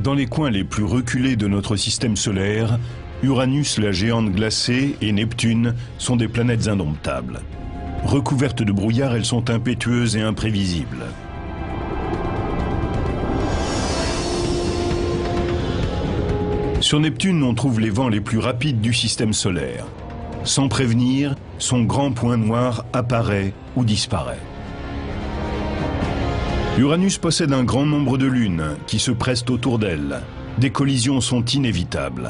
Dans les coins les plus reculés de notre système solaire, Uranus, la géante glacée, et Neptune sont des planètes indomptables. Recouvertes de brouillard, elles sont impétueuses et imprévisibles. Sur Neptune, on trouve les vents les plus rapides du système solaire. Sans prévenir, son grand point noir apparaît ou disparaît. Uranus possède un grand nombre de lunes qui se pressent autour d'elle. Des collisions sont inévitables.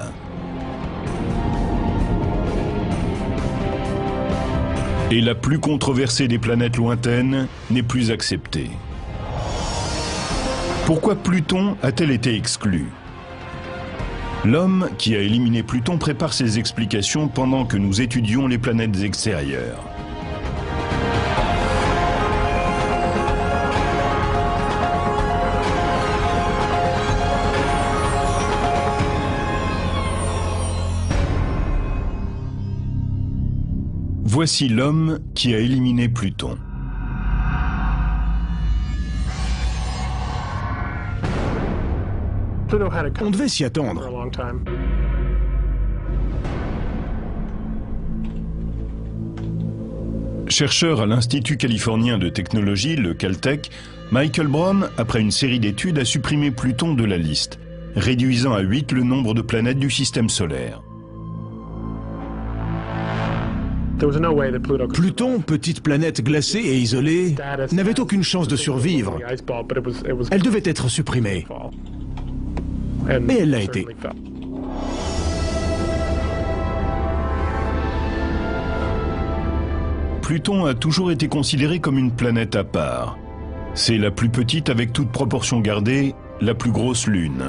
Et la plus controversée des planètes lointaines n'est plus acceptée. Pourquoi Pluton a-t-elle été exclue? L'homme qui a éliminé Pluton prépare ses explications pendant que nous étudions les planètes extérieures. Voici l'homme qui a éliminé Pluton. On devait s'y attendre. Chercheur à l'Institut californien de technologie, le Caltech, Michael Brown, après une série d'études, a supprimé Pluton de la liste, réduisant à 8 le nombre de planètes du système solaire. Pluton, petite planète glacée et isolée, n'avait aucune chance de survivre. Elle devait être supprimée. Mais elle l'a été. Pluton a toujours été considéré comme une planète à part. C'est la plus petite avec toute proportion gardée, la plus grosse lune.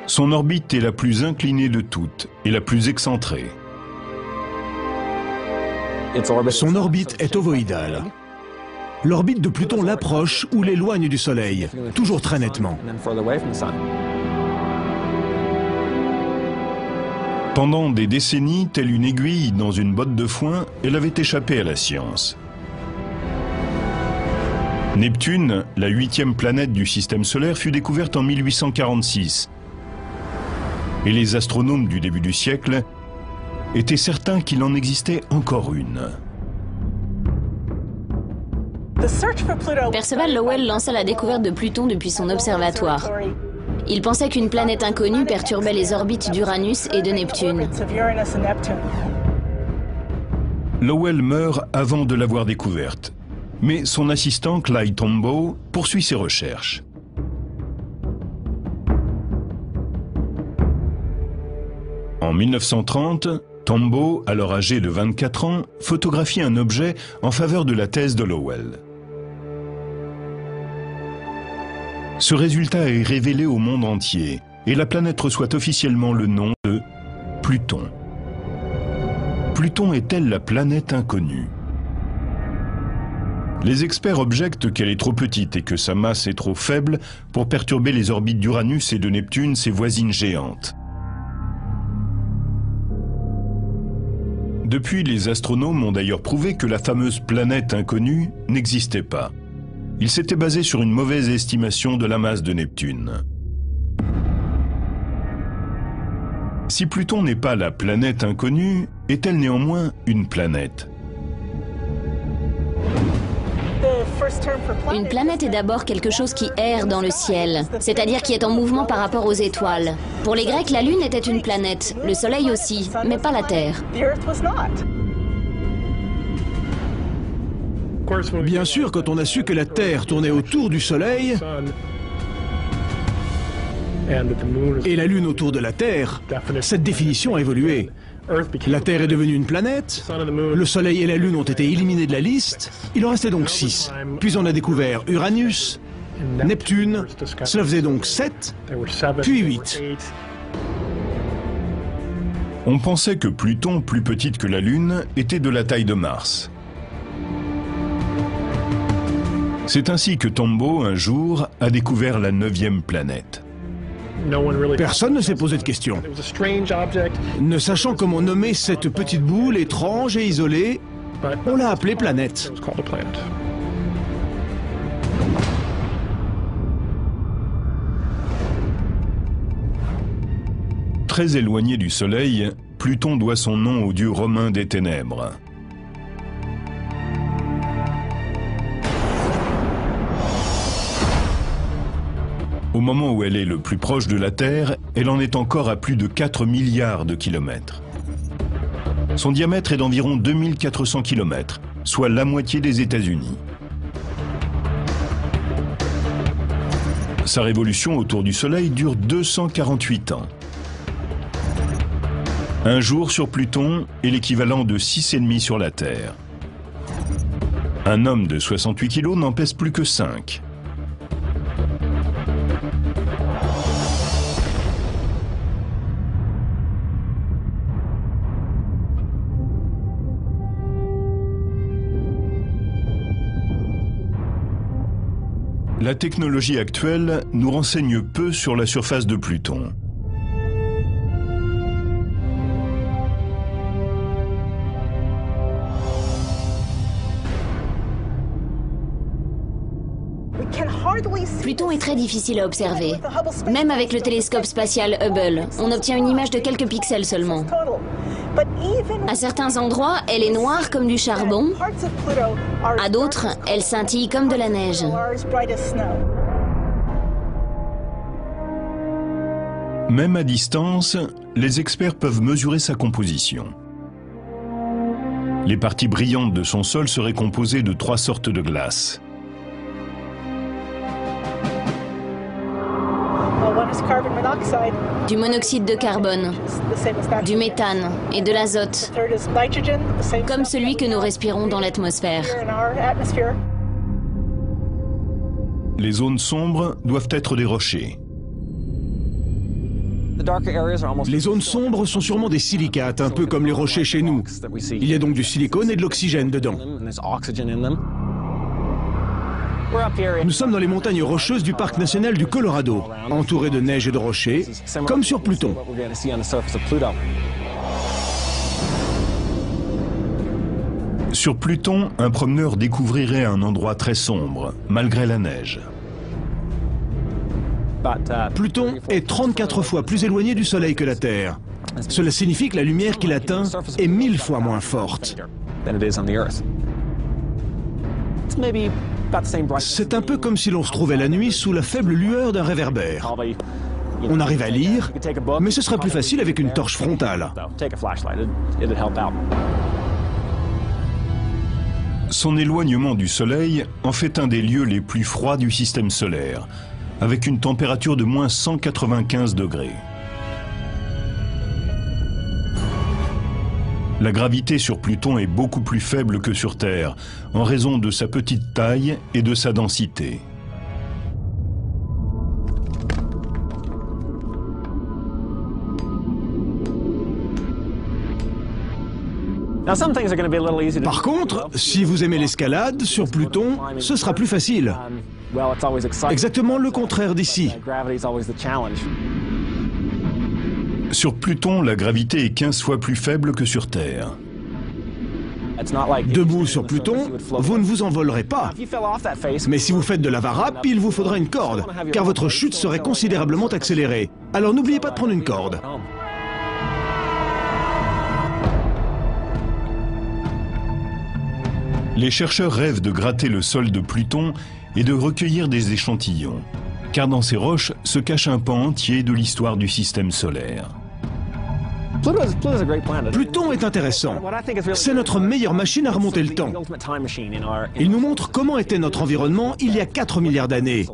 Son orbite est la plus inclinée de toutes et la plus excentrée. Son orbite est ovoïdale. L'orbite de Pluton l'approche ou l'éloigne du Soleil, toujours très nettement. Pendant des décennies, telle une aiguille dans une botte de foin, elle avait échappé à la science. Neptune, la 8e planète du système solaire, fut découverte en 1846. Et les astronomes du début du siècle étaient certains qu'il en existait encore une. Percival Lowell lança la découverte de Pluton depuis son observatoire. Il pensait qu'une planète inconnue perturbait les orbites d'Uranus et de Neptune. Lowell meurt avant de l'avoir découverte, mais son assistant Clyde Tombaugh poursuit ses recherches. En 1930, Tombaugh, alors âgé de 24 ans, photographie un objet en faveur de la thèse de Lowell. Ce résultat est révélé au monde entier et la planète reçoit officiellement le nom de Pluton. Pluton est-elle la planète inconnue? Les experts objectent qu'elle est trop petite et que sa masse est trop faible pour perturber les orbites d'Uranus et de Neptune, ses voisines géantes. Depuis, les astronomes ont d'ailleurs prouvé que la fameuse planète inconnue n'existait pas. Ils s'étaient basés sur une mauvaise estimation de la masse de Neptune. Si Pluton n'est pas la planète inconnue, est-elle néanmoins une planète? Une planète est d'abord quelque chose qui erre dans le ciel, c'est-à-dire qui est en mouvement par rapport aux étoiles. Pour les Grecs, la Lune était une planète, le Soleil aussi, mais pas la Terre. Bien sûr, quand on a su que la Terre tournait autour du Soleil et la Lune autour de la Terre, cette définition a évolué. La Terre est devenue une planète, le Soleil et la Lune ont été éliminés de la liste, il en restait donc 6. Puis on a découvert Uranus, Neptune, cela faisait donc 7, puis 8. On pensait que Pluton, plus petite que la Lune, était de la taille de Mars. C'est ainsi que Tombaugh, un jour, a découvert la 9e planète. Personne ne s'est posé de questions. Ne sachant comment nommer cette petite boule étrange et isolée, on l'a appelée planète. Très éloigné du Soleil, Pluton doit son nom au dieu romain des ténèbres. Au moment où elle est le plus proche de la Terre, elle en est encore à plus de 4 milliards de kilomètres. Son diamètre est d'environ 2400 kilomètres, soit la moitié des États-Unis. Sa révolution autour du Soleil dure 248 ans. Un jour sur Pluton est l'équivalent de 6,5 sur la Terre. Un homme de 68 kilos n'en pèse plus que 5. La technologie actuelle nous renseigne peu sur la surface de Pluton. Pluton est très difficile à observer. Même avec le télescope spatial Hubble, on obtient une image de quelques pixels seulement. À certains endroits, elle est noire comme du charbon. À d'autres, elle scintille comme de la neige. Même à distance, les experts peuvent mesurer sa composition. Les parties brillantes de son sol seraient composées de 3 sortes de glace. Du monoxyde de carbone, du méthane et de l'azote, comme celui que nous respirons dans l'atmosphère. Les zones sombres doivent être des rochers. Les zones sombres sont sûrement des silicates, un peu comme les rochers chez nous. Il y a donc du silicone et de l'oxygène dedans. Nous sommes dans les montagnes rocheuses du parc national du Colorado, entourées de neige et de rochers, comme sur Pluton. Sur Pluton, un promeneur découvrirait un endroit très sombre, malgré la neige. Pluton est 34 fois plus éloigné du Soleil que la Terre. Cela signifie que la lumière qu'il atteint est 1000 fois moins forte. C'est un peu comme si l'on se trouvait la nuit sous la faible lueur d'un réverbère. On arrive à lire, mais ce sera plus facile avec une torche frontale. Son éloignement du Soleil en fait un des lieux les plus froids du système solaire, avec une température de moins 195 degrés. La gravité sur Pluton est beaucoup plus faible que sur Terre, en raison de sa petite taille et de sa densité. Par contre, si vous aimez l'escalade, sur Pluton, ce sera plus facile. Exactement le contraire d'ici. Sur Pluton, la gravité est 15 fois plus faible que sur Terre. Debout sur Pluton, vous ne vous envolerez pas. Mais si vous faites de la varap, il vous faudra une corde, car votre chute serait considérablement accélérée. Alors n'oubliez pas de prendre une corde. Les chercheurs rêvent de gratter le sol de Pluton et de recueillir des échantillons, car dans ces roches se cache un pan entier de l'histoire du système solaire. Pluton est intéressant. C'est notre meilleure machine à remonter le temps. Il nous montre comment était notre environnement il y a 4 milliards d'années.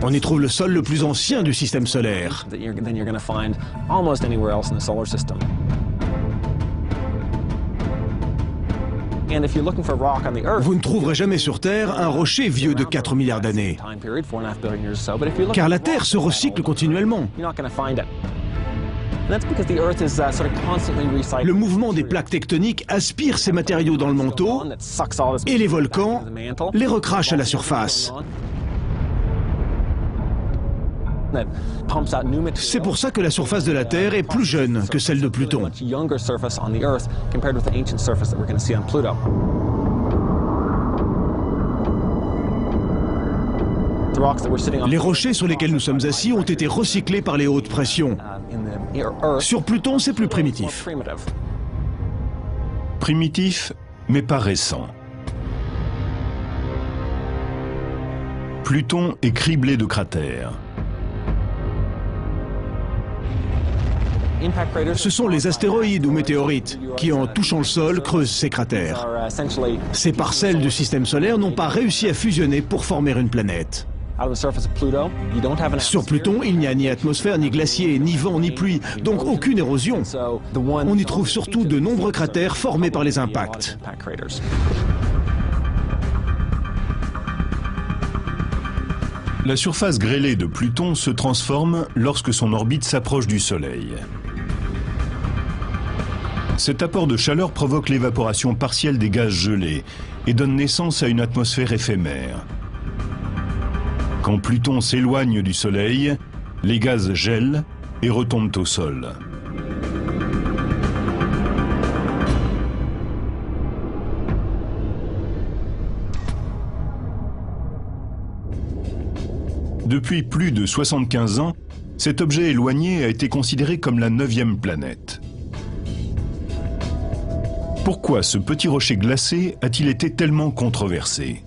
On y trouve le sol le plus ancien du système solaire. Vous ne trouverez jamais sur Terre un rocher vieux de 4 milliards d'années, car la Terre se recycle continuellement. Le mouvement des plaques tectoniques aspire ces matériaux dans le manteau et les volcans les recrachent à la surface. C'est pour ça que la surface de la Terre est plus jeune que celle de Pluton. Les rochers sur lesquels nous sommes assis ont été recyclés par les hautes pressions. Sur Pluton, c'est plus primitif. Primitif, mais pas récent. Pluton est criblé de cratères. Ce sont les astéroïdes ou météorites qui, en touchant le sol, creusent ces cratères. Ces parcelles du système solaire n'ont pas réussi à fusionner pour former une planète. Sur Pluton, il n'y a ni atmosphère, ni glacier, ni vent, ni pluie, donc aucune érosion. On y trouve surtout de nombreux cratères formés par les impacts. La surface grêlée de Pluton se transforme lorsque son orbite s'approche du Soleil. Cet apport de chaleur provoque l'évaporation partielle des gaz gelés et donne naissance à une atmosphère éphémère. Quand Pluton s'éloigne du Soleil, les gaz gèlent et retombent au sol. Depuis plus de 75 ans, cet objet éloigné a été considéré comme la 9e planète. Pourquoi ce petit rocher glacé a-t-il été tellement controversé?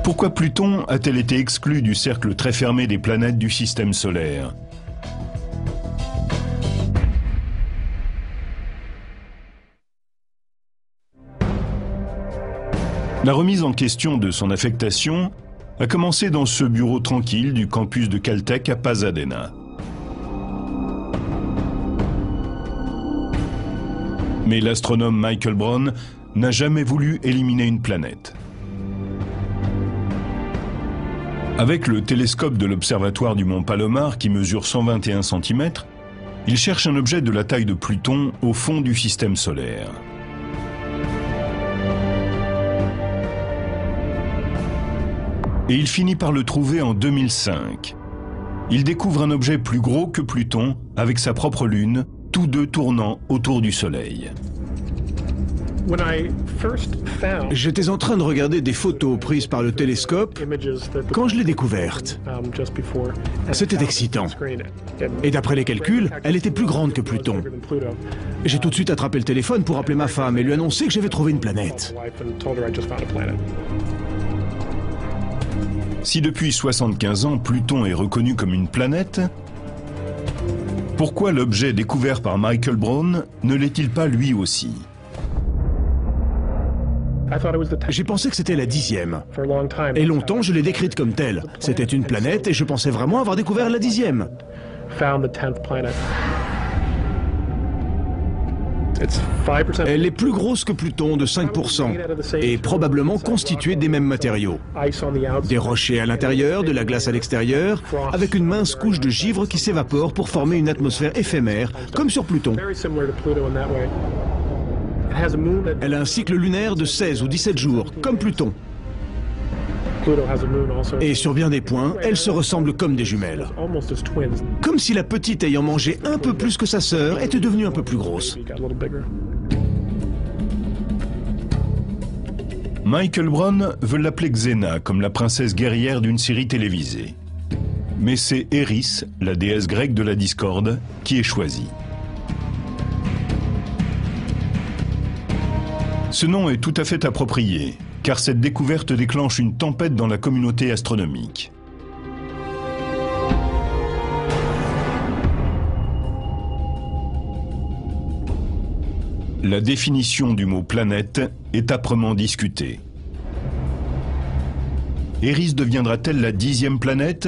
Pourquoi Pluton a-t-elle été exclue du cercle très fermé des planètes du système solaire? La remise en question de son affectation a commencé dans ce bureau tranquille du campus de Caltech à Pasadena. Mais l'astronome Michael Brown n'a jamais voulu éliminer une planète. Avec le télescope de l'observatoire du mont Palomar qui mesure 121 cm, il cherche un objet de la taille de Pluton au fond du système solaire. Et il finit par le trouver en 2005. Il découvre un objet plus gros que Pluton avec sa propre lune, tous deux tournant autour du Soleil. J'étais en train de regarder des photos prises par le télescope quand je l'ai découverte. C'était excitant. Et d'après les calculs, elle était plus grande que Pluton. J'ai tout de suite attrapé le téléphone pour appeler ma femme et lui annoncer que j'avais trouvé une planète. Si depuis 75 ans, Pluton est reconnu comme une planète, pourquoi l'objet découvert par Michael Brown ne l'est-il pas lui aussi? J'ai pensé que c'était la 10e. Et longtemps, je l'ai décrite comme telle. C'était une planète et je pensais vraiment avoir découvert la 10e. Elle est plus grosse que Pluton de 5% et probablement constituée des mêmes matériaux. Des rochers à l'intérieur, de la glace à l'extérieur, avec une mince couche de givre qui s'évapore pour former une atmosphère éphémère, comme sur Pluton. Elle a un cycle lunaire de 16 ou 17 jours, comme Pluton. Et sur bien des points, elles se ressemblent comme des jumelles. Comme si la petite ayant mangé un peu plus que sa sœur était devenue un peu plus grosse. Michael Brown veut l'appeler Xena, comme la princesse guerrière d'une série télévisée. Mais c'est Eris, la déesse grecque de la discorde, qui est choisie. Ce nom est tout à fait approprié, car cette découverte déclenche une tempête dans la communauté astronomique. La définition du mot planète est âprement discutée. Eris deviendra-t-elle la 10e planète,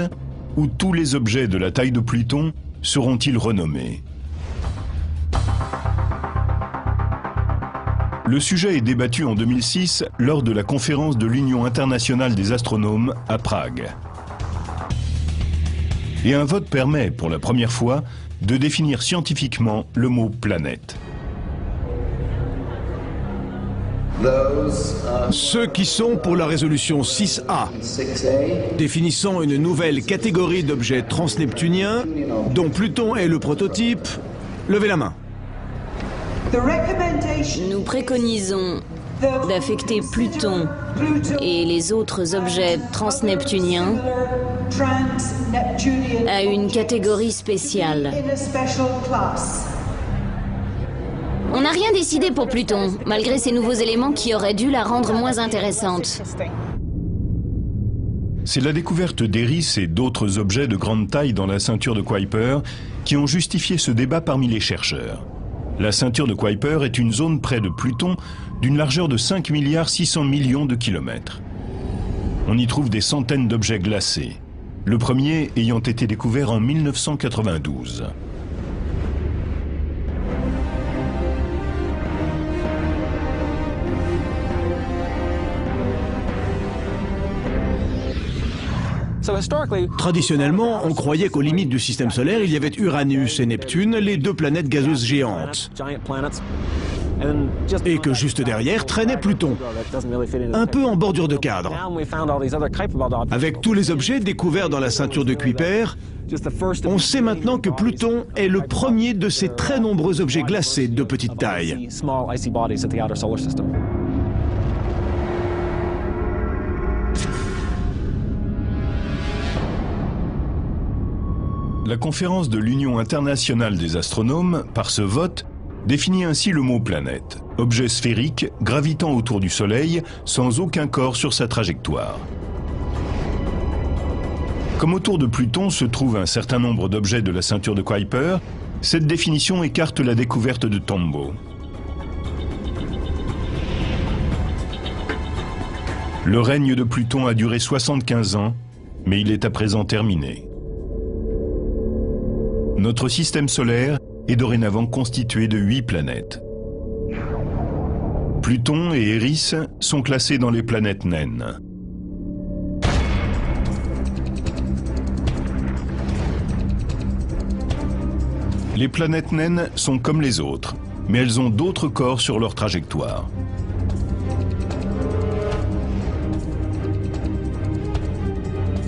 ou tous les objets de la taille de Pluton seront-ils renommés? Le sujet est débattu en 2006 lors de la conférence de l'Union internationale des astronomes à Prague. Et un vote permet, pour la première fois, de définir scientifiquement le mot planète. Ceux qui sont pour la résolution 6A, définissant une nouvelle catégorie d'objets transneptuniens, dont Pluton est le prototype, levez la main. Nous préconisons d'affecter Pluton et les autres objets transneptuniens à une catégorie spéciale. On n'a rien décidé pour Pluton, malgré ces nouveaux éléments qui auraient dû la rendre moins intéressante. C'est la découverte d'Eris et d'autres objets de grande taille dans la ceinture de Kuiper qui ont justifié ce débat parmi les chercheurs. La ceinture de Kuiper est une zone près de Pluton d'une largeur de 5 600 millions de kilomètres. On y trouve des centaines d'objets glacés, le premier ayant été découvert en 1992. Traditionnellement, on croyait qu'aux limites du système solaire, il y avait Uranus et Neptune, les deux planètes gazeuses géantes. Et que juste derrière traînait Pluton, un peu en bordure de cadre. Avec tous les objets découverts dans la ceinture de Kuiper, on sait maintenant que Pluton est le premier de ces très nombreux objets glacés de petite taille. La conférence de l'Union internationale des astronomes, par ce vote, définit ainsi le mot planète, objet sphérique gravitant autour du Soleil sans aucun corps sur sa trajectoire. Comme autour de Pluton se trouve un certain nombre d'objets de la ceinture de Kuiper, cette définition écarte la découverte de Tombaugh. Le règne de Pluton a duré 75 ans, mais il est à présent terminé. Notre système solaire est dorénavant constitué de 8 planètes. Pluton et Eris sont classés dans les planètes naines. Les planètes naines sont comme les autres, mais elles ont d'autres corps sur leur trajectoire.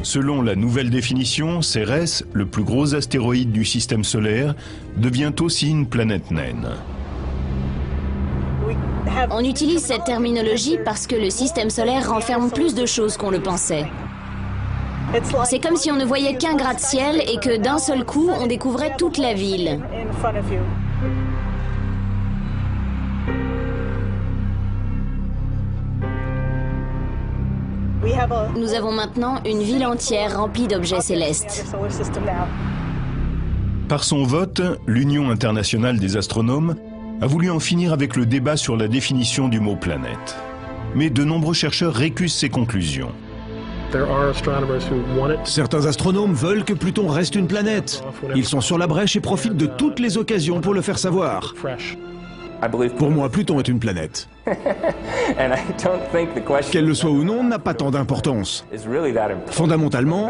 Selon la nouvelle définition, Cérès, le plus gros astéroïde du système solaire, devient aussi une planète naine. On utilise cette terminologie parce que le système solaire renferme plus de choses qu'on le pensait. C'est comme si on ne voyait qu'un gratte-ciel et que d'un seul coup, on découvrait toute la ville. Nous avons maintenant une ville entière remplie d'objets célestes. Par son vote, l'Union internationale des astronomes a voulu en finir avec le débat sur la définition du mot planète. Mais de nombreux chercheurs récusent ces conclusions. Certains astronomes veulent que Pluton reste une planète. Ils sont sur la brèche et profitent de toutes les occasions pour le faire savoir. Pour moi, Pluton est une planète. Qu'elle le soit ou non n'a pas tant d'importance. Fondamentalement,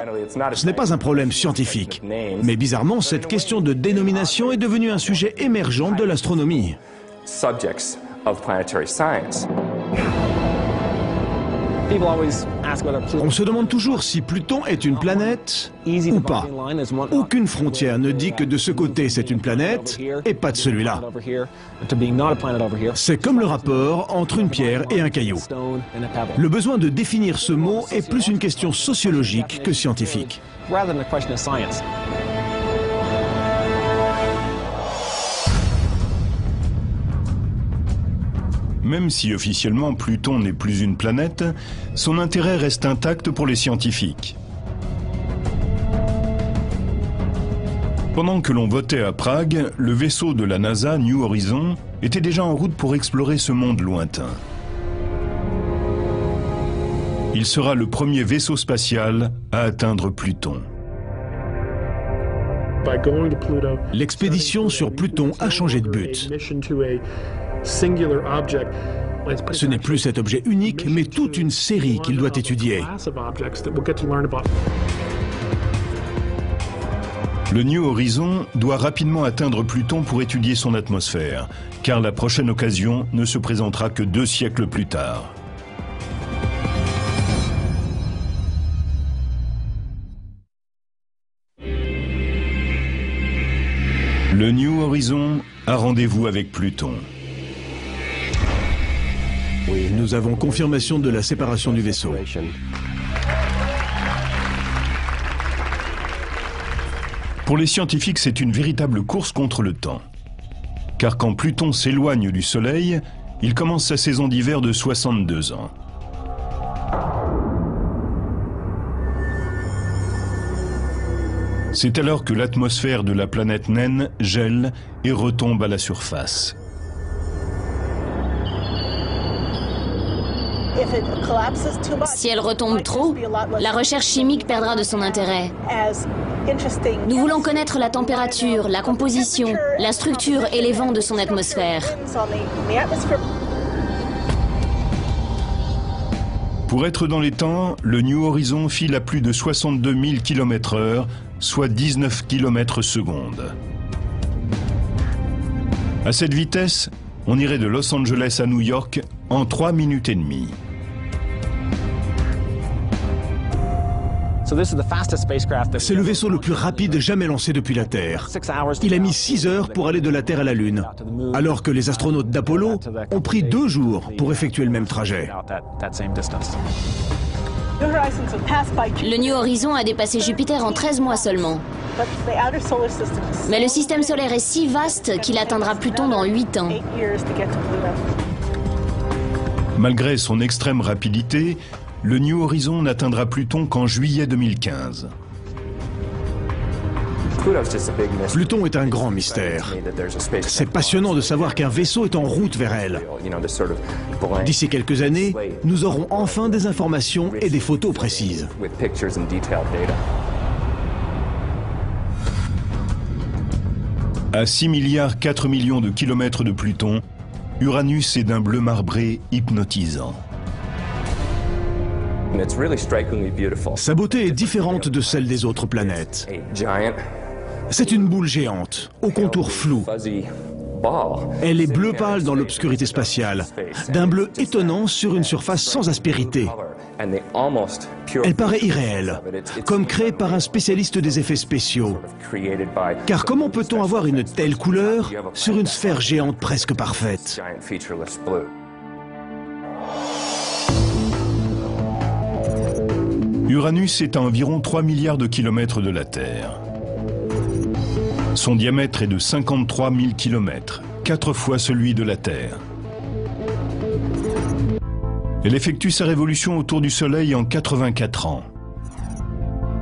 ce n'est pas un problème scientifique. Mais bizarrement, cette question de dénomination est devenue un sujet émergent de l'astronomie. On se demande toujours si Pluton est une planète ou pas. Aucune frontière ne dit que de ce côté c'est une planète et pas de celui-là. C'est comme le rapport entre une pierre et un caillou. Le besoin de définir ce mot est plus une question sociologique que scientifique. Même si officiellement Pluton n'est plus une planète, son intérêt reste intact pour les scientifiques. Pendant que l'on votait à Prague, le vaisseau de la NASA, New Horizon, était déjà en route pour explorer ce monde lointain. Il sera le premier vaisseau spatial à atteindre Pluton. L'expédition sur Pluton a changé de but. Ce n'est plus cet objet unique, mais toute une série qu'il doit étudier. Le New Horizon doit rapidement atteindre Pluton pour étudier son atmosphère, car la prochaine occasion ne se présentera que 2 siècles plus tard. Le New Horizon a rendez-vous avec Pluton. Nous avons confirmation de la séparation du vaisseau. Pour les scientifiques, c'est une véritable course contre le temps. Car quand Pluton s'éloigne du Soleil, il commence sa saison d'hiver de 62 ans. C'est alors que l'atmosphère de la planète naine gèle et retombe à la surface. Si elle retombe trop, la recherche chimique perdra de son intérêt. Nous voulons connaître la température, la composition, la structure et les vents de son atmosphère. Pour être dans les temps, le New Horizon file à plus de 62 000 km/h, soit 19 km/s. À cette vitesse, on irait de Los Angeles à New York en 3 minutes et demie. C'est le vaisseau le plus rapide jamais lancé depuis la Terre. Il a mis 6 heures pour aller de la Terre à la Lune, alors que les astronautes d'Apollo ont pris 2 jours pour effectuer le même trajet. Le New Horizon a dépassé Jupiter en 13 mois seulement. Mais le système solaire est si vaste qu'il atteindra Pluton dans 8 ans. Malgré son extrême rapidité, le New Horizon n'atteindra Pluton qu'en juillet 2015. Pluton est un grand mystère. C'est passionnant de savoir qu'un vaisseau est en route vers elle. D'ici quelques années, nous aurons enfin des informations et des photos précises. À 6 milliards 4 millions de kilomètres de Pluton, Uranus est d'un bleu marbré hypnotisant. Sa beauté est différente de celle des autres planètes. C'est une boule géante, au contour flou. Elle est bleu pâle dans l'obscurité spatiale, d'un bleu étonnant sur une surface sans aspérité. Elle paraît irréelle, comme créée par un spécialiste des effets spéciaux. Car comment peut-on avoir une telle couleur sur une sphère géante presque parfaite ? Uranus est à environ 3 milliards de kilomètres de la Terre. Son diamètre est de 53 000 kilomètres, 4 fois celui de la Terre. Elle effectue sa révolution autour du Soleil en 84 ans.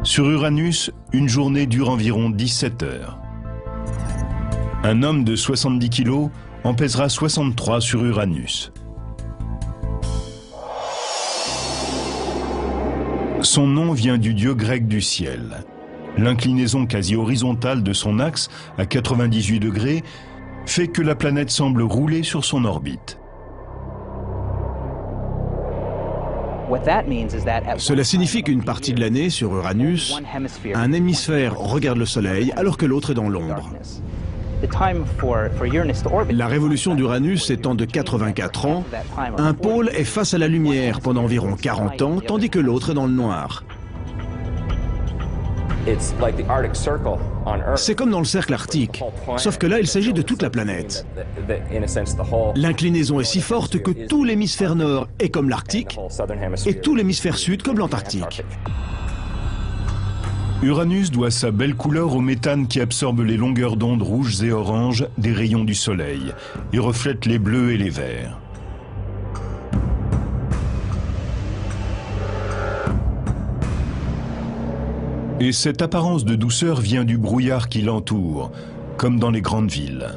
Sur Uranus, une journée dure environ 17 heures. Un homme de 70 kilos en pèsera 63 sur Uranus. Son nom vient du dieu grec du ciel. L'inclinaison quasi horizontale de son axe, à 98 degrés, fait que la planète semble rouler sur son orbite. Cela signifie qu'une partie de l'année, sur Uranus, un hémisphère regarde le Soleil alors que l'autre est dans l'ombre. La révolution d'Uranus étant de 84 ans, un pôle est face à la lumière pendant environ 40 ans, tandis que l'autre est dans le noir. C'est comme dans le cercle arctique, sauf que là, il s'agit de toute la planète. L'inclinaison est si forte que tout l'hémisphère nord est comme l'Arctique et tout l'hémisphère sud comme l'Antarctique. Uranus doit sa belle couleur au méthane qui absorbe les longueurs d'onde rouges et oranges des rayons du Soleil et reflète les bleus et les verts. Et cette apparence de douceur vient du brouillard qui l'entoure, comme dans les grandes villes.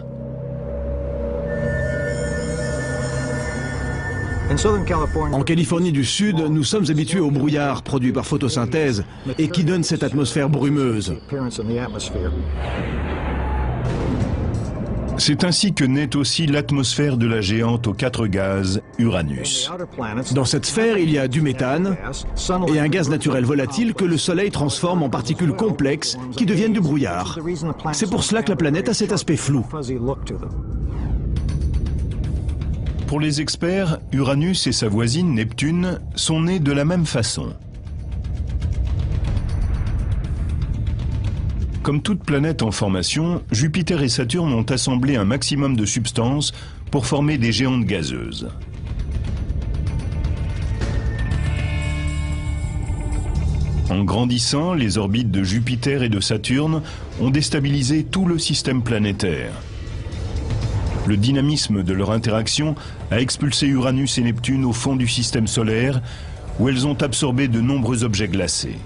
En Californie du Sud, nous sommes habitués au brouillard produit par photosynthèse et qui donne cette atmosphère brumeuse. C'est ainsi que naît aussi l'atmosphère de la géante aux 4 gaz, Uranus. Dans cette sphère, il y a du méthane et un gaz naturel volatile que le Soleil transforme en particules complexes qui deviennent du brouillard. C'est pour cela que la planète a cet aspect flou. Pour les experts, Uranus et sa voisine Neptune sont nés de la même façon. Comme toute planète en formation, Jupiter et Saturne ont assemblé un maximum de substances pour former des géantes gazeuses. En grandissant, les orbites de Jupiter et de Saturne ont déstabilisé tout le système planétaire. Le dynamisme de leur interaction a expulsé Uranus et Neptune au fond du système solaire, où elles ont absorbé de nombreux objets glacés.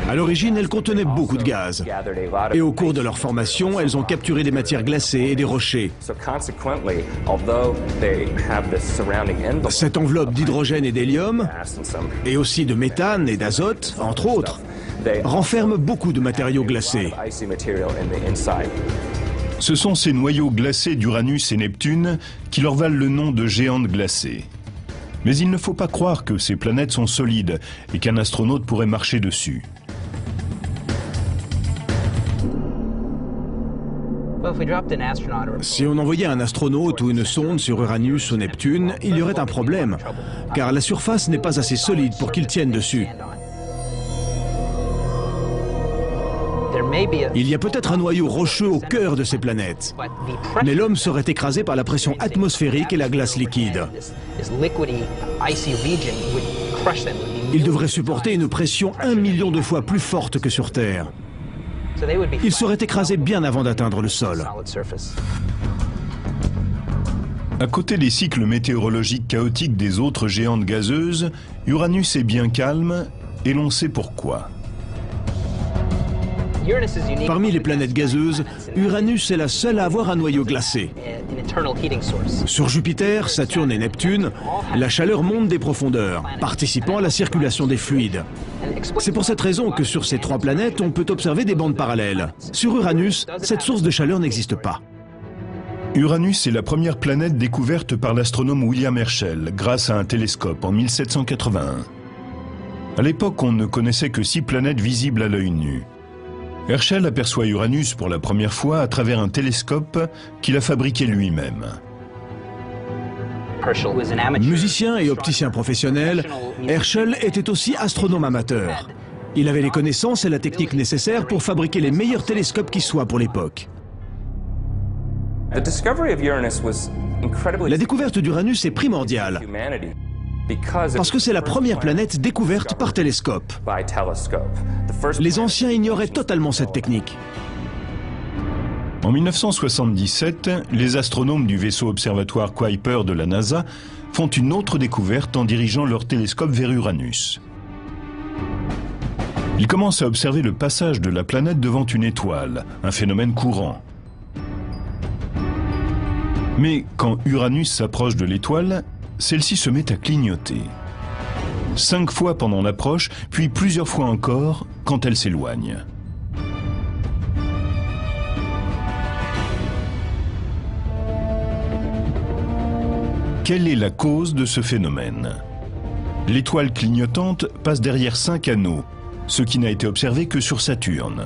À l'origine, elles contenaient beaucoup de gaz. Et au cours de leur formation, elles ont capturé des matières glacées et des rochers. Cette enveloppe d'hydrogène et d'hélium, et aussi de méthane et d'azote, entre autres, renferme beaucoup de matériaux glacés. Ce sont ces noyaux glacés d'Uranus et Neptune qui leur valent le nom de géantes glacées. Mais il ne faut pas croire que ces planètes sont solides et qu'un astronaute pourrait marcher dessus. Si on envoyait un astronaute ou une sonde sur Uranus ou Neptune, il y aurait un problème, car la surface n'est pas assez solide pour qu'ils tiennent dessus. Il y a peut-être un noyau rocheux au cœur de ces planètes, mais l'homme serait écrasé par la pression atmosphérique et la glace liquide. Il devrait supporter une pression 1 million de fois plus forte que sur Terre. Il serait écrasé bien avant d'atteindre le sol. À côté des cycles météorologiques chaotiques des autres géantes gazeuses, Uranus est bien calme et l'on sait pourquoi. Parmi les planètes gazeuses, Uranus est la seule à avoir un noyau glacé. Sur Jupiter, Saturne et Neptune, la chaleur monte des profondeurs, participant à la circulation des fluides. C'est pour cette raison que sur ces 3 planètes, on peut observer des bandes parallèles. Sur Uranus, cette source de chaleur n'existe pas. Uranus est la première planète découverte par l'astronome William Herschel grâce à un télescope en 1781. À l'époque, on ne connaissait que 6 planètes visibles à l'œil nu. Herschel aperçoit Uranus pour la première fois à travers un télescope qu'il a fabriqué lui-même. Musicien et opticien professionnel, Herschel était aussi astronome amateur. Il avait les connaissances et la technique nécessaires pour fabriquer les meilleurs télescopes qui soient pour l'époque. La découverte d'Uranus est primordiale, parce que c'est la première planète découverte par télescope. Les anciens ignoraient totalement cette technique. En 1977, les astronomes du vaisseau observatoire Kuiper de la NASA font une autre découverte en dirigeant leur télescope vers Uranus. Ils commencent à observer le passage de la planète devant une étoile, un phénomène courant. Mais quand Uranus s'approche de l'étoile, celle-ci se met à clignoter. 5 fois pendant l'approche, puis plusieurs fois encore quand elle s'éloigne. Quelle est la cause de ce phénomène? L'étoile clignotante passe derrière 5 anneaux, ce qui n'a été observé que sur Saturne.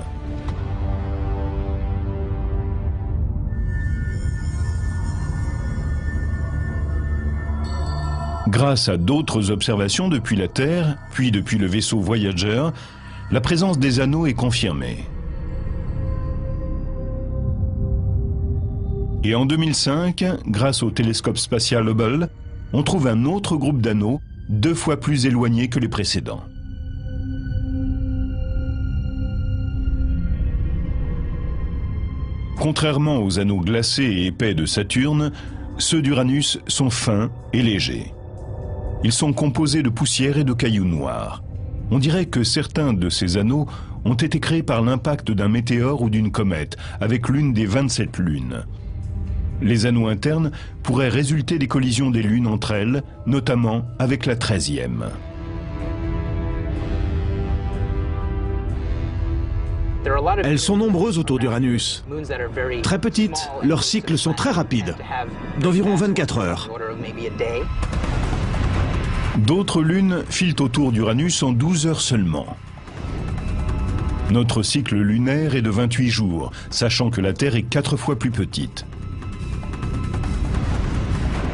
Grâce à d'autres observations depuis la Terre, puis depuis le vaisseau Voyager, la présence des anneaux est confirmée. Et en 2005, grâce au télescope spatial Hubble, on trouve un autre groupe d'anneaux, 2 fois plus éloignés que les précédents. Contrairement aux anneaux glacés et épais de Saturne, ceux d'Uranus sont fins et légers. Ils sont composés de poussière et de cailloux noirs. On dirait que certains de ces anneaux ont été créés par l'impact d'un météore ou d'une comète, avec l'une des 27 lunes. Les anneaux internes pourraient résulter des collisions des lunes entre elles, notamment avec la 13e. Elles sont nombreuses autour d'Uranus. Très petites, leurs cycles sont très rapides, d'environ 24 heures. D'autres lunes filent autour d'Uranus en 12 heures seulement. Notre cycle lunaire est de 28 jours, sachant que la Terre est 4 fois plus petite.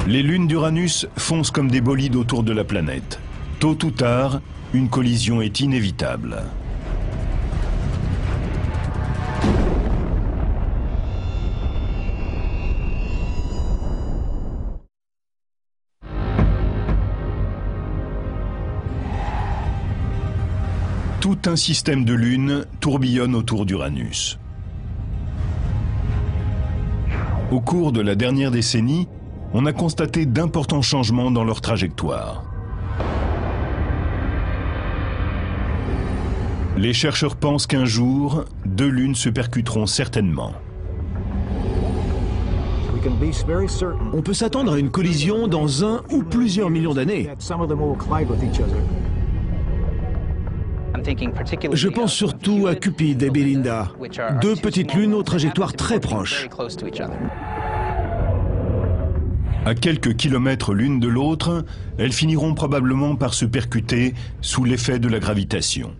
Les lunes d'Uranus foncent comme des bolides autour de la planète. Tôt ou tard, une collision est inévitable. Tout un système de lunes tourbillonne autour d'Uranus. Au cours de la dernière décennie, on a constaté d'importants changements dans leur trajectoire. Les chercheurs pensent qu'un jour, 2 lunes se percuteront certainement. On peut s'attendre à une collision dans 1 ou plusieurs millions d'années. Je pense surtout à Cupid et Belinda, 2 petites lunes aux trajectoires très proches. À quelques kilomètres l'une de l'autre, elles finiront probablement par se percuter sous l'effet de la gravitation.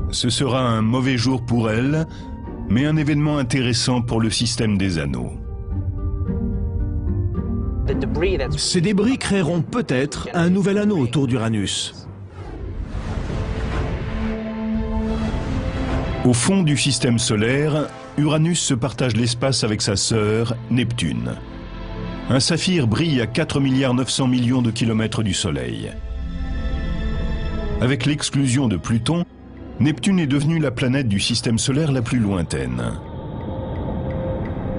Ce sera un mauvais jour pour elles, mais un événement intéressant pour le système des anneaux. Ces débris créeront peut-être un nouvel anneau autour d'Uranus. Au fond du système solaire, Uranus se partage l'espace avec sa sœur, Neptune. Un saphir brille à 4,9 milliards de kilomètres du Soleil. Avec l'exclusion de Pluton, Neptune est devenue la planète du système solaire la plus lointaine.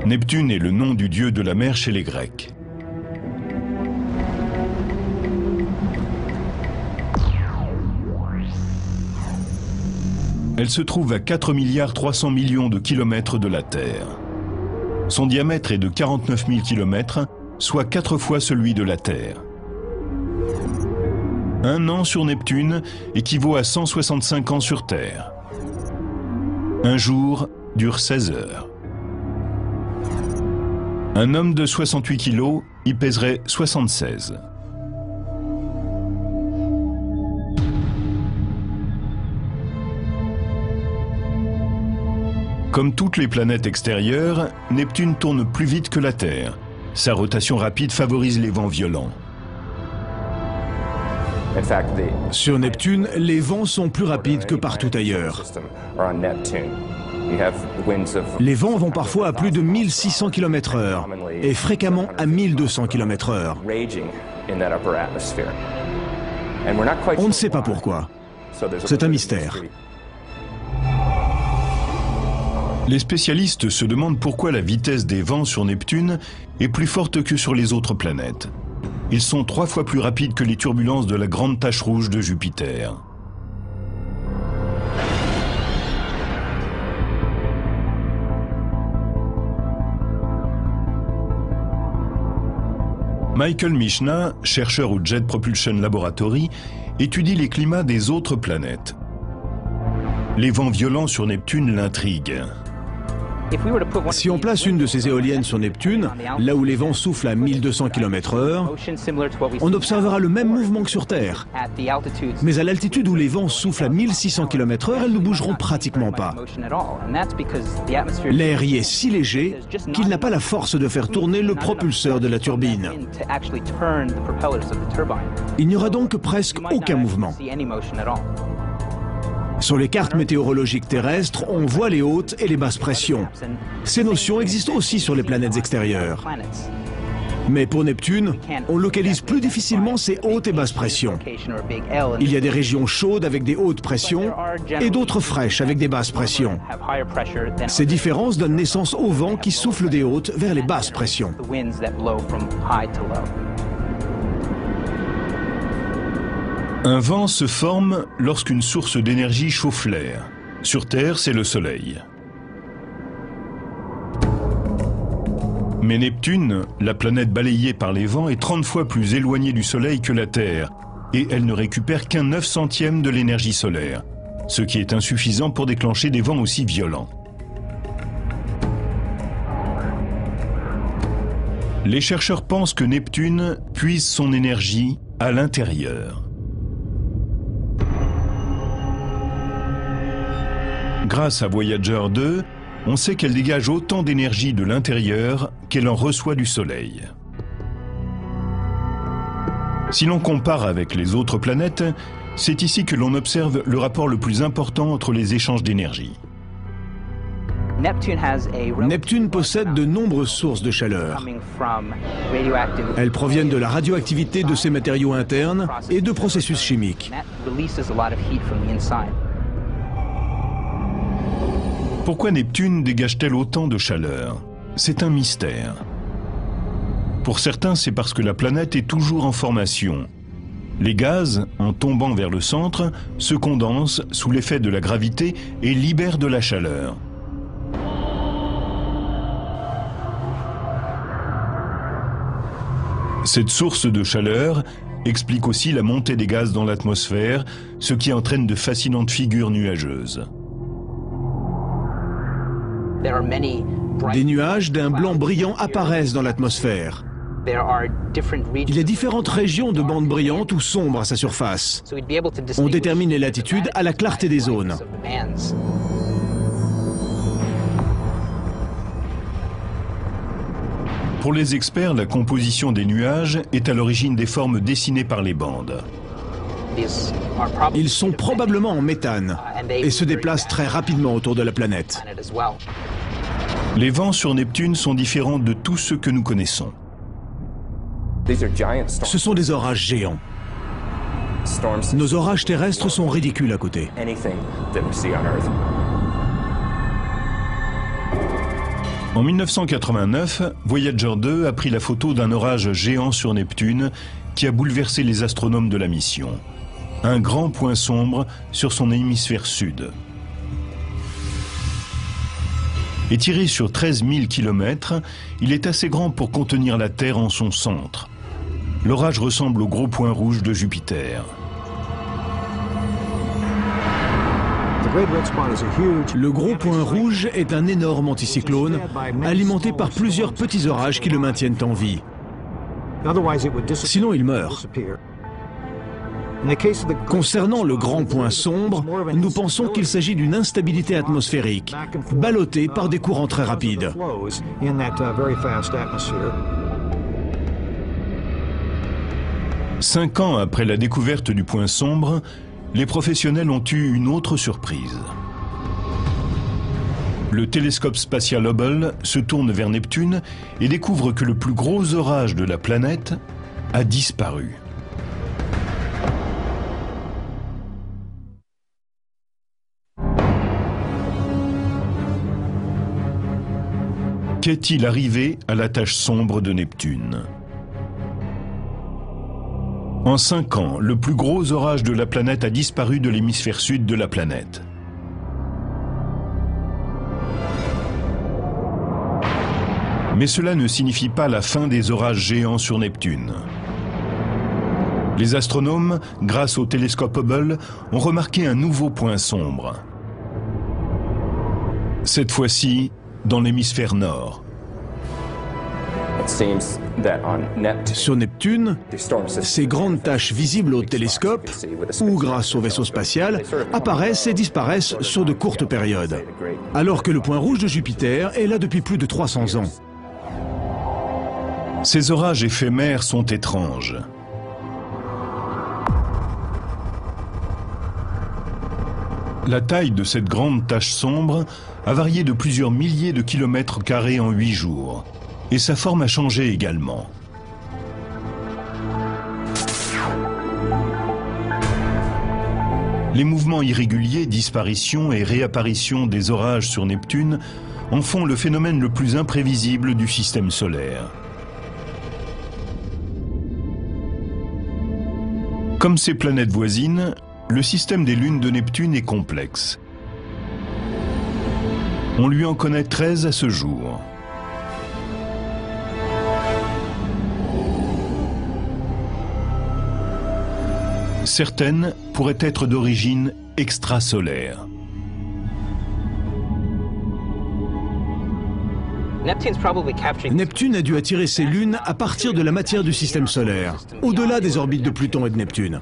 Neptune est le nom du dieu de la mer chez les Grecs. Elle se trouve à 4,3 milliards de kilomètres de la Terre. Son diamètre est de 49 000 kilomètres, soit 4 fois celui de la Terre. Un an sur Neptune équivaut à 165 ans sur Terre. Un jour dure 16 heures. Un homme de 68 kilos y pèserait 76. Comme toutes les planètes extérieures, Neptune tourne plus vite que la Terre. Sa rotation rapide favorise les vents violents. Sur Neptune, les vents sont plus rapides que partout ailleurs. Les vents vont parfois à plus de 1600 km/h et fréquemment à 1200 km/h. On ne sait pas pourquoi. C'est un mystère. Les spécialistes se demandent pourquoi la vitesse des vents sur Neptune est plus forte que sur les autres planètes. Ils sont 3 fois plus rapides que les turbulences de la grande tache rouge de Jupiter. Michael Michna, chercheur au Jet Propulsion Laboratory, étudie les climats des autres planètes. Les vents violents sur Neptune l'intriguent. Si on place une de ces éoliennes sur Neptune, là où les vents soufflent à 1200 km/h, on observera le même mouvement que sur Terre. Mais à l'altitude où les vents soufflent à 1600 km/h, elles ne bougeront pratiquement pas. L'air y est si léger qu'il n'a pas la force de faire tourner le propulseur de la turbine. Il n'y aura donc presque aucun mouvement. Sur les cartes météorologiques terrestres, on voit les hautes et les basses pressions. Ces notions existent aussi sur les planètes extérieures. Mais pour Neptune, on localise plus difficilement ces hautes et basses pressions. Il y a des régions chaudes avec des hautes pressions et d'autres fraîches avec des basses pressions. Ces différences donnent naissance aux vents qui soufflent des hautes vers les basses pressions. Un vent se forme lorsqu'une source d'énergie chauffe l'air. Sur Terre, c'est le Soleil. Mais Neptune, la planète balayée par les vents, est 30 fois plus éloignée du Soleil que la Terre, et elle ne récupère qu'un 9/100e de l'énergie solaire, ce qui est insuffisant pour déclencher des vents aussi violents. Les chercheurs pensent que Neptune puise son énergie à l'intérieur. Grâce à Voyager 2, on sait qu'elle dégage autant d'énergie de l'intérieur qu'elle en reçoit du Soleil. Si l'on compare avec les autres planètes, c'est ici que l'on observe le rapport le plus important entre les échanges d'énergie. Neptune possède de nombreuses sources de chaleur. Elles proviennent de la radioactivité de ses matériaux internes et de processus chimiques. Pourquoi Neptune dégage-t-elle autant de chaleur? C'est un mystère. Pour certains, c'est parce que la planète est toujours en formation. Les gaz, en tombant vers le centre, se condensent sous l'effet de la gravité et libèrent de la chaleur. Cette source de chaleur explique aussi la montée des gaz dans l'atmosphère, ce qui entraîne de fascinantes figures nuageuses. Des nuages d'un blanc brillant apparaissent dans l'atmosphère. Il y a différentes régions de bandes brillantes ou sombres à sa surface. On détermine les latitudes à la clarté des zones. Pour les experts, la composition des nuages est à l'origine des formes dessinées par les bandes. Ils sont probablement en méthane et se déplacent très rapidement autour de la planète. Les vents sur Neptune sont différents de tous ceux que nous connaissons. Ce sont des orages géants. Nos orages terrestres sont ridicules à côté. En 1989, Voyager 2 a pris la photo d'un orage géant sur Neptune qui a bouleversé les astronomes de la mission. Un grand point sombre sur son hémisphère sud. Étiré sur 13 000 km, il est assez grand pour contenir la Terre en son centre. L'orage ressemble au gros point rouge de Jupiter. Le gros point rouge est un énorme anticyclone alimenté par plusieurs petits orages qui le maintiennent en vie. Sinon, il meurt. Concernant le grand point sombre, nous pensons qu'il s'agit d'une instabilité atmosphérique, ballottée par des courants très rapides. 5 ans après la découverte du point sombre, les professionnels ont eu une autre surprise. Le télescope spatial Hubble se tourne vers Neptune et découvre que le plus gros orage de la planète a disparu. Qu'est-il arrivé à la tache sombre de Neptune? En 5 ans, le plus gros orage de la planète a disparu de l'hémisphère sud de la planète. Mais cela ne signifie pas la fin des orages géants sur Neptune. Les astronomes, grâce au télescope Hubble, ont remarqué un nouveau point sombre. Cette fois-ci, dans l'hémisphère nord. Sur Neptune, ces grandes taches visibles au télescope ou grâce au vaisseau spatial apparaissent et disparaissent sur de courtes périodes, alors que le point rouge de Jupiter est là depuis plus de 300 ans. Ces orages éphémères sont étranges. La taille de cette grande tache sombre a varié de plusieurs milliers de kilomètres carrés en 8 jours. Et sa forme a changé également. Les mouvements irréguliers, disparition et réapparition des orages sur Neptune en font le phénomène le plus imprévisible du système solaire. Comme ses planètes voisines, le système des lunes de Neptune est complexe. On lui en connaît 13 à ce jour. Certaines pourraient être d'origine extrasolaire. Neptune a dû attirer ses lunes à partir de la matière du système solaire, au-delà des orbites de Pluton et de Neptune.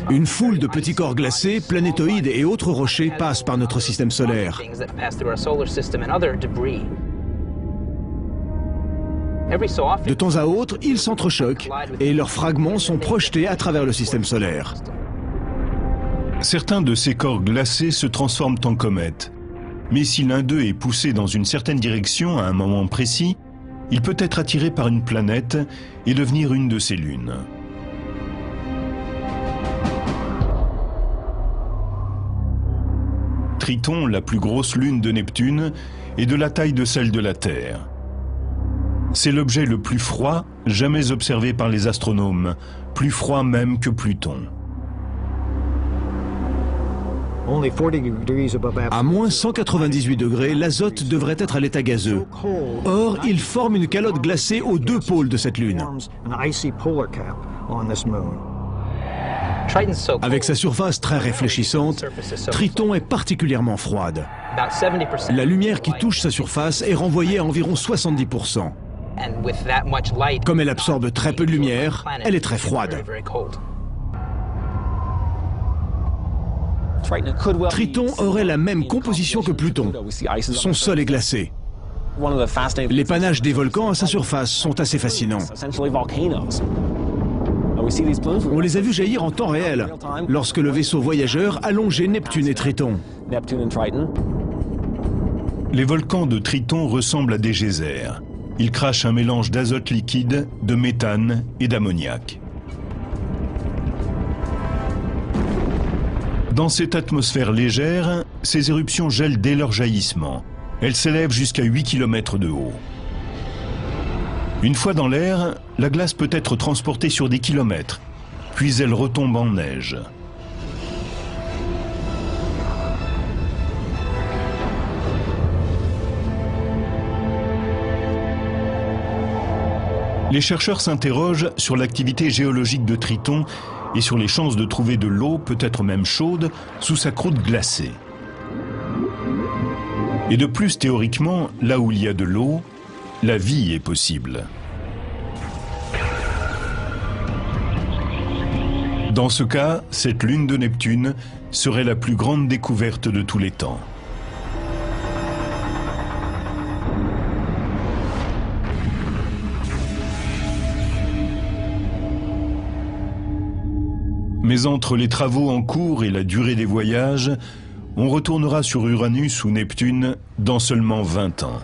Une foule de petits corps glacés, planétoïdes et autres rochers passent par notre système solaire. De temps à autre, ils s'entrechoquent et leurs fragments sont projetés à travers le système solaire. Certains de ces corps glacés se transforment en comètes. Mais si l'un d'eux est poussé dans une certaine direction à un moment précis, il peut être attiré par une planète et devenir une de ses lunes. Triton, la plus grosse lune de Neptune, est de la taille de celle de la Terre. C'est l'objet le plus froid jamais observé par les astronomes, plus froid même que Pluton. À moins 198 degrés, l'azote devrait être à l'état gazeux. Or, il forme une calotte glacée aux deux pôles de cette lune. Avec sa surface très réfléchissante, Triton est particulièrement froide. La lumière qui touche sa surface est renvoyée à environ 70%. Comme elle absorbe très peu de lumière, elle est très froide. Triton aurait la même composition que Pluton. Son sol est glacé. Les panaches des volcans à sa surface sont assez fascinants. On les a vus jaillir en temps réel, lorsque le vaisseau voyageur allongeait Neptune et Triton. Les volcans de Triton ressemblent à des geysers. Ils crachent un mélange d'azote liquide, de méthane et d'ammoniac. Dans cette atmosphère légère, ces éruptions gèlent dès leur jaillissement. Elles s'élèvent jusqu'à 8 km de haut. Une fois dans l'air, la glace peut être transportée sur des kilomètres, puis elle retombe en neige. Les chercheurs s'interrogent sur l'activité géologique de Triton et sur les chances de trouver de l'eau, peut-être même chaude, sous sa croûte glacée. Et de plus, théoriquement, là où il y a de l'eau, la vie est possible. Dans ce cas, cette lune de Neptune serait la plus grande découverte de tous les temps. Mais entre les travaux en cours et la durée des voyages, on retournera sur Uranus ou Neptune dans seulement 20 ans.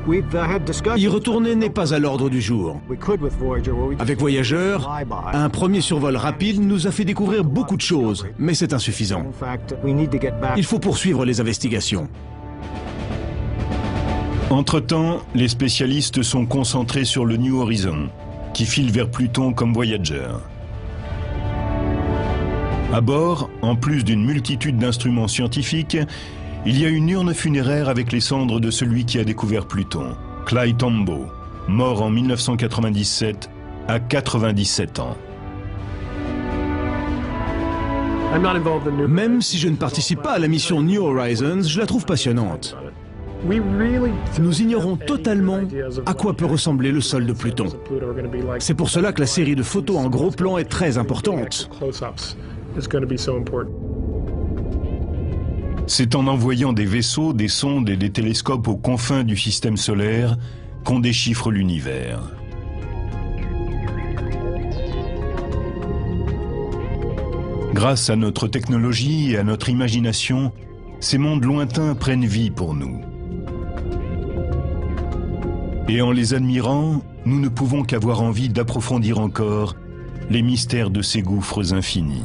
Y retourner n'est pas à l'ordre du jour. Avec Voyager, un premier survol rapide nous a fait découvrir beaucoup de choses, mais c'est insuffisant. Il faut poursuivre les investigations. Entre-temps, les spécialistes sont concentrés sur le New Horizon, qui file vers Pluton comme Voyager. À bord, en plus d'une multitude d'instruments scientifiques, il y a une urne funéraire avec les cendres de celui qui a découvert Pluton, Clyde Tombaugh, mort en 1997 à 97 ans. Même si je ne participe pas à la mission New Horizons, je la trouve passionnante. Nous ignorons totalement à quoi peut ressembler le sol de Pluton. C'est pour cela que la série de photos en gros plan est très importante. C'est en envoyant des vaisseaux, des sondes et des télescopes aux confins du système solaire qu'on déchiffre l'univers. Grâce à notre technologie et à notre imagination, ces mondes lointains prennent vie pour nous. Et en les admirant, nous ne pouvons qu'avoir envie d'approfondir encore les mystères de ces gouffres infinis.